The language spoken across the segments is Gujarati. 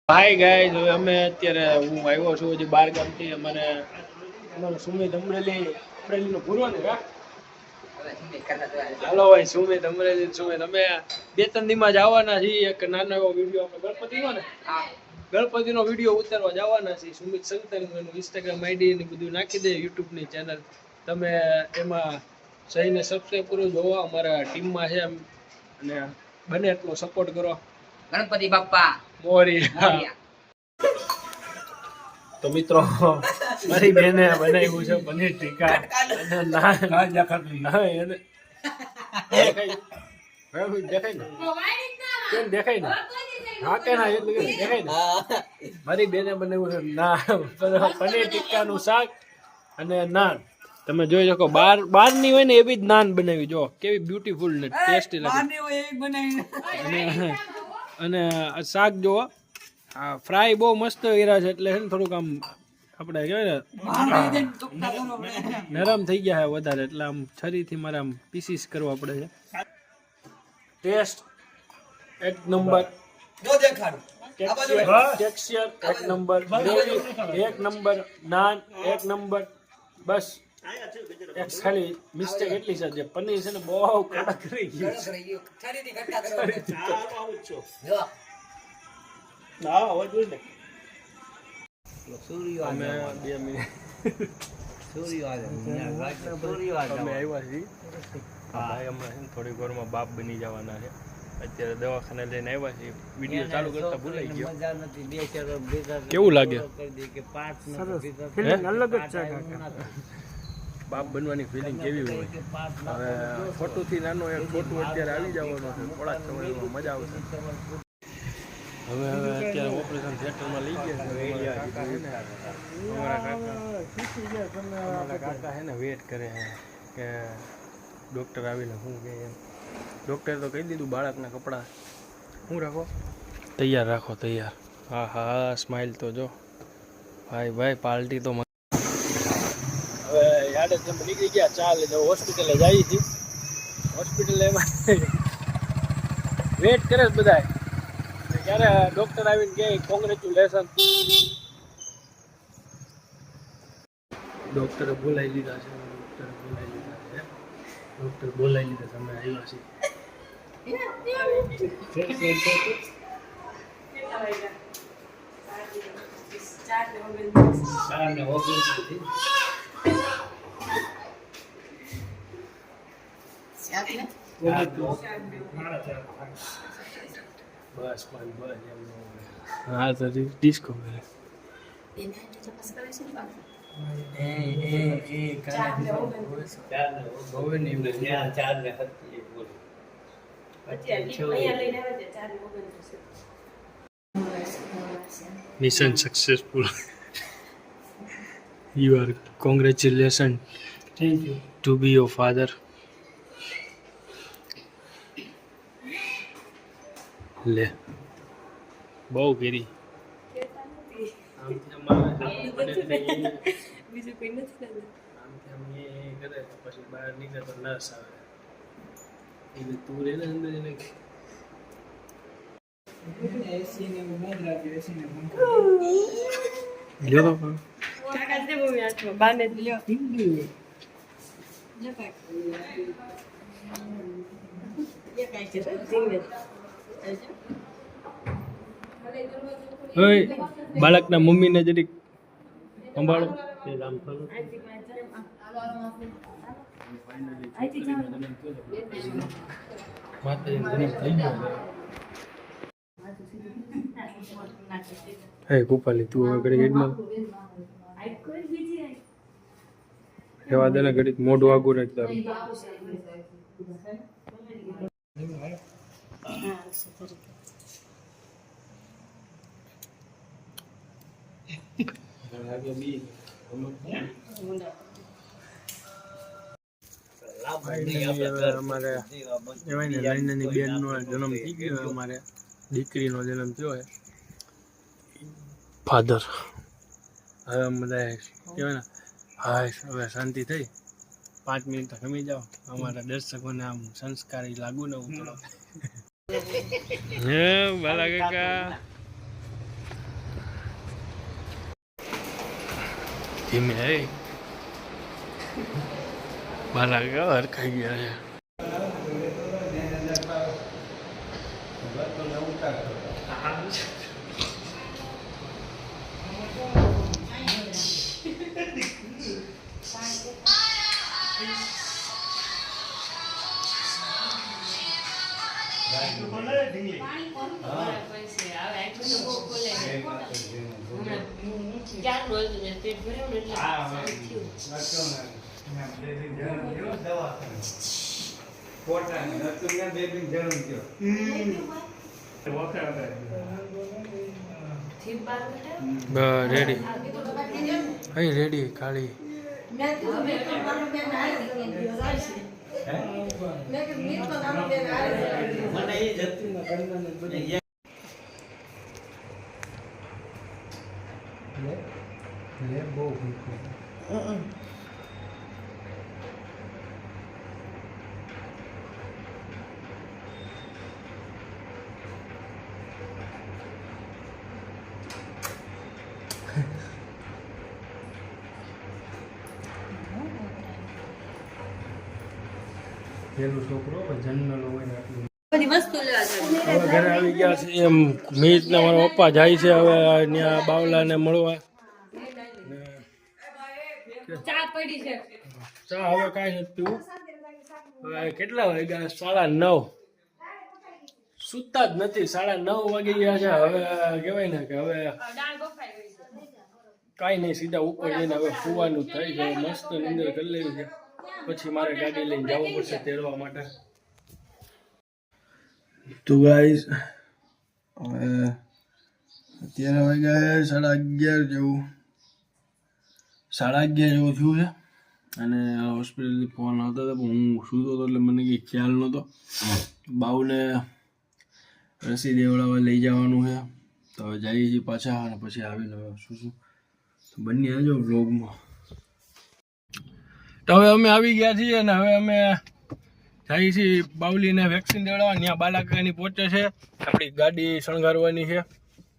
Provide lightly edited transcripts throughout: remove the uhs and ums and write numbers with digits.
હાય ગાઈઝ, હવે અમે અત્યારે હું આવ્યો છું હજી બાર ગામથી. અમારો સુમિત અમરેલીનો પૂરો ને હાલો ભાઈ સુમિત અમરેલી. સુમિત અમે 2-3 દીમાં જ આવવાના છીએ. એક નાનો એવો વિડીયો આપણે ગણપતિનો વિડીયો ઉતારવા જવાના છીએ. સુમિત સંતરનું ઇન્સ્ટાગ્રામ આઈડી ને બધું નાખી દે, યુટ્યુબ ની ચેનલ. તમે એમાં સહીને સબસ્ક્રાઈબ કરો, જોવા અમારા ટીમમાં છે અને બને એટલો સપોર્ટ કરો. ગણપતિ બાપ્પા મોરિયા. તો મિત્રો, મારી બેને બનાવ્યું છે પનીર ટીકા અને નાન. દેખાય ને હા કે ના એટલું દેખાય ને. મારી બેને બનાવ્યું છે પનીર ટીકાનું શાક અને નાન. તમે જોઈ શકો, બાર ની હોય ને એવી જ નાન બનાવી. જો કેવી બ્યુટીફુલ ને ટેસ્ટી લાગે. અને શાક જો ફ્રાય બહુ મસ્ત કર્યા છે, એટલે છે ને થોડુંક આમ આપણે કહેવાય ને નરમ થઈ ગયા છે વધારે, એટલે આમ છરીથી મારે આમ પીસીસ કરવા પડે છે. ટેસ્ટ એક નંબર, ટેક્સચર એક નંબર, એક નંબર, નાન એક નંબર. બસ એક ખાલી મિસ્ટેક એટલી છે, જે પનીર છે ને બહુ કડક રહી ગયું. થોડી વારમાં બાપ બની જવાના છે. અત્યારે દવાખાને લઈને આવ્યા છીએ. વિડીયો ચાલુ કરતા ભૂલાઈ ગયો. કેવું લાગે? અલગ જ છે. બાપ બનવાની ફિલિંગ કેવી હોય? હવે છોટુંથી નાનો એક છોટું અત્યારે આવી જવાનો છે. થોડાક સમયમાં મજા આવશે. હવે અત્યારે ઓપરેશન થિયેટરમાં લઈ ગયા છે. અમારા કાકા છે ને વેટ કરે છે કે ડૉક્ટર આવીને શું કહે એમ. ડૉક્ટરે તો કહી દીધું બાળકના કપડાં શું રાખો, તૈયાર રાખો, તૈયાર. હા હા, સ્માઇલ તો જો ભાઈ પાર્ટી તો. હવે યાદ જ નીકળી ગયા. ચાલ હોસ્પિટલે જઈએ છીએ. હોસ્પિટલે વેટ કરે છે બધા. ક્યારે ડૉક્ટર આવીને કહે કોંગ્રેચ્યુલેશન. ડૉક્ટરે બોલાવી લીધા છે. ડૉક્ટર બોલાવી લીધા. તમે આવ્યા છીએ. બસ હા તો disco mission successful. You are congratulations. Thank you. To be your father. લે બહુ ઘેરી. બીજું કોઈ નથી. પછી બહાર નીકળે તો નર્સ આવે. તું રે ને અંદર એને બાળકના મમ્મીને જરીક સંભાળો. હે ગોપાલી, તું હવે ઘડી ગેટમાં રેવા દે ને. ઘડીક મોઢું આગું રાખ તારું. અમારે એવાય ને લાઈનાની બેનનો જન્મ થઈ ગયો. અમારે દીકરીનો જન્મ થયો હોય. ફાધર હવે બધા કહેવાય ને હા હવે શાંતિ થઈ. 5 મિનિટ ખમી જાઓ. અમારા દર્શકોને આમ સંસ્કારી લાગુ ને હું થોડો. હે બાલા કાકા ધીમે હે બાલા ઘર ખાઈ ગયા છે. રેડી અહીં રેડી કાળી પેલું છોકરો જન્મેલો હોય ને આટલું ઘરે આવી ગયા છે એમ મીત ને મારા પપ્પા જાય છે હવે ત્યાં બાવલાને મળવા. ચા હવે કાંઈ નથી પીવું. હવે કેટલા વાગ્યા? 9:30. સુતા જ નથી. 9:30 વાગી ગયા છે. હવે કહેવાય ને કે હવે કાંઈ નહીં, સીધા ઉપર જઈને હવે સુવાનું થઈ જાય. મસ્ત નિંદર કરી લેવી છે. પછી મારે ગાડી લઈને જવું પડશે તેડવા માટે. તો ગાઈસ હવે અત્યારે વાગ્યા 11:30 જેવું, 11:30 જેવું થયું છે. અને હોસ્પિટલથી ફોન આવતો હતો પણ હું સૂતો હતો એટલે મને કંઈ ખ્યાલ નહોતો. બાઉને રસી દેવડાવવા લઈ જવાનું છે તો હવે જઈએ છીએ પાછા અને પછી આવીને હવે શું બની આવજો વ્લોગમાં. તો હવે અમે આવી ગયા છીએ અને હવે અમે જઈએ છીએ બાવલીને વેક્સિન દેવડાવવા. ત્યાં બાલાકાની પહોંચે છે. આપણી ગાડી શણગારવાની છે.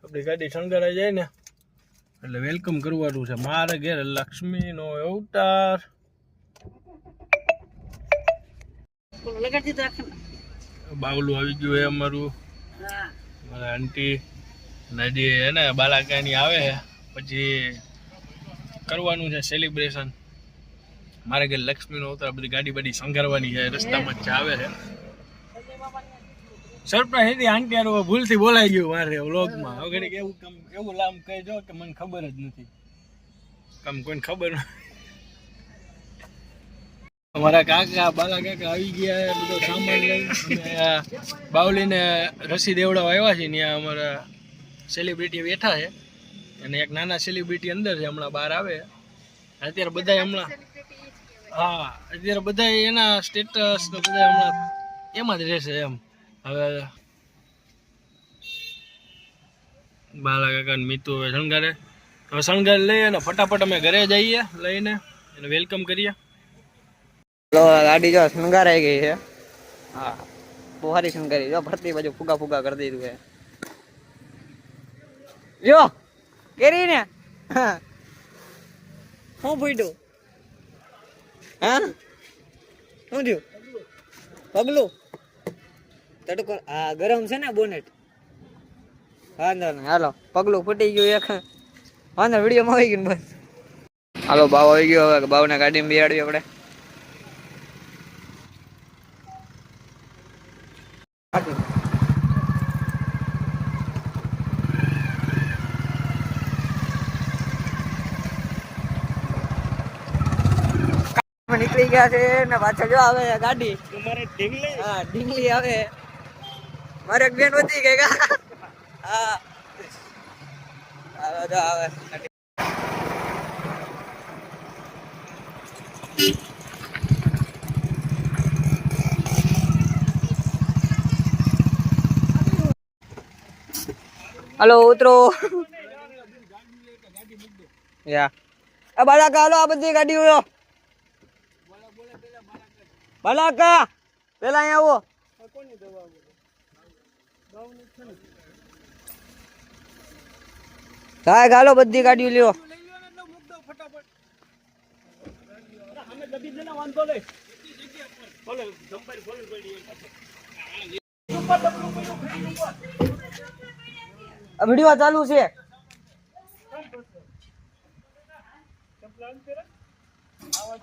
આપણી ગાડી શણગારાઈ જાય ને એટલે વેલકમ કરવાનું છે. મારા ઘેર લક્ષ્મીનો અવતાર. બાવલું આવી ગયું છે અમારું. મારા આંટી નદી હે ને બાલાકાની આવે છે પછી કરવાનું છે સેલિબ્રેશન. મારે ઘેર લક્ષ્મીનો અવતાર. બધી ગાડી બધી શણગારવાની છે. રસ્તામાં જ આવે છે. સરપ્રાઈઝ હતી આંટી યાર, ભૂલથી બોલાઈ ગયું મારે વ્લોગમાં. હવે ઘડીક એવું લામ કહેજો કે મને ખબર જ નથી. કોઈને ખબર નથી. અમારા કાકા બાલા કાકા આવી ગયા બધો સામાન લઈને. બાવલીને રસી દેવડાવવા આવ્યા છે. ત્યાં અમારા સેલિબ્રિટી બેઠા છે અને એક નાના સેલિબ્રિટી અંદર છે. હમણાં બહાર આવે અત્યારે બધા હમણાં. હા, અત્યારે બધા એના સ્ટેટસ તો બધા હમણાં એમાં જ રહેશે એમ. હવે બાલા કાકા મીતુ હવે શણગારે. હવે શણગાર લઈએ અને ફટાફટ અમે ઘરે જઈએ લઈને એને વેલકમ કરીએ. ગાડી જો શણગારાઈ ગઈ છે. હા, બહુ સારી શણગારી. જો ફરતી બાજુ ફુગા ફુગા કરી દીધું છે. જો કેરી ને હું પૂછ્યું હા શું થયું? પગલું તડકો હા ગરમ છે ને બોનેટ. વાંધો નહીં હાલો. પગલું ફૂટી ગયું એક. વાંધો વિડીયોમાં આવી ગયું બસ. હાલો બાવ આવી ગયો. હવે બાવને ગાડીમાં બેહાડવી આપણે. નીકળી ગયા છે ને પાછળ જો આવે ગાડી. હા ઢીંગલી આવે. મારે એક બેન વધી ગઈ. હા આવે. હલો ઉતરો. યા બાલાકા હાલો. આ બધી ગાડીઓ બાલાકા પેલા અહીંયા આવો. સાહેબ હાલો બધી ગાડીઓ લ્યો. વિડીયો ચાલુ છે.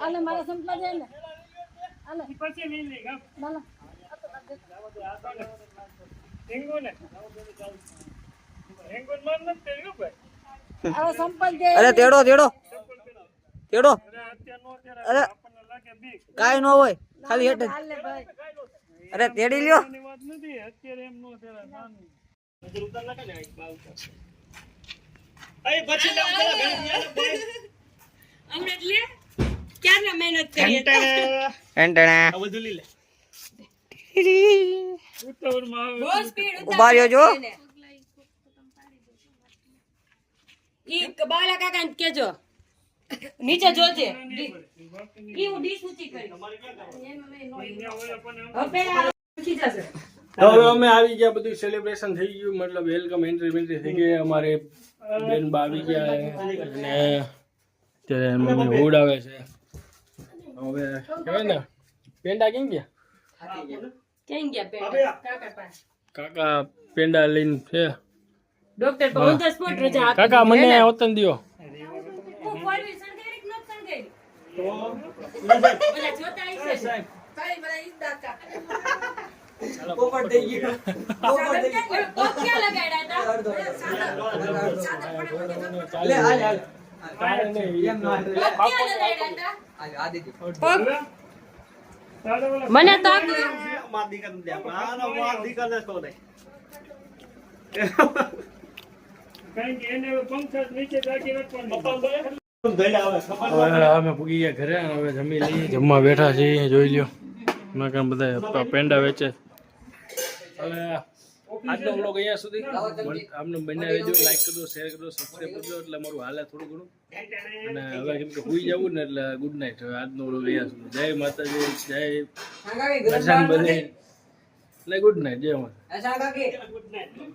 આલે મારા સંપલા જાય ને આલે પછી લઈ લે ગામ માલા હેંગો ને હેંગો માર ન તેડ્યો ભાઈ આ સંપલ દે. અરે તેડો તેડો તેડો. અરે કાઈ ન હોય, ખાલી હેઠ જ. આલે ભાઈ અરે તેડી લ્યો. વાત નથી અત્યારે એમ નો તેરા નાની ઉભા રહ્યો જો. બાલા કાકા ને કેજો નીચે જોજે ઈ હું ડીશ ઊંચી કરી હવે ખી જશે. તો હવે અમે આવી ગયા, બધું સેલિબ્રેશન થઈ ગયું, મતલબ વેલકમ એન્ટ્રી થઈ ગઈ. અમારે બેન બા આવી ગયા અને અત્યારે મમ્મી ઉડાવે છે. હવે કહેવાય ને પેંડા કેમ ગયા? ક્યાં ગયા પેલા કાકા પાસે કાકા પેંડા લઈને છે. ડોક્ટર પર ઓન ધ સ્પોટ રજા આપી કાકા મને ઓતન દ્યો. હું ફોરવી સંગેરી કે નત સંગેરી તો ઓલા જોતા આઈ છે સાહેબ તારી મને ઈ દાતા પોપટ થઈ ગયો. પોપ ક્યાં લગાડ્યા હતા લે હાલ હાલ. કાંઈ નહીં. પોપ ક્યાં લગાડ્યા હતા મને તો કારણ કે એને પંખા નીચે રાખી રાખવાનું. હવે અમે પૂગી ગયા ઘરે અને હવે જમી લઈએ. જમવા બેઠા છીએ, જોઈ લ્યો. મેં કામ બધા પેંડા વેચે. હવે આજનો વ્લોગ અહીંયા સુધી. આમને બંને રહેજો, લાઈક કરજો, શેર કરજો, સબસ્ક્રાઈબ કરજો, એટલે અમારું હાલે થોડું ઘણું. અને હવે કેમ કે હુઈ જવું ને એટલે ગુડ નાઇટ. હવે આજનો વ્લોગ અહીંયા સુધી. જય માતાજી, જય બજરંગ બલી, એટલે ગુડ નાઇટ, જય માતા.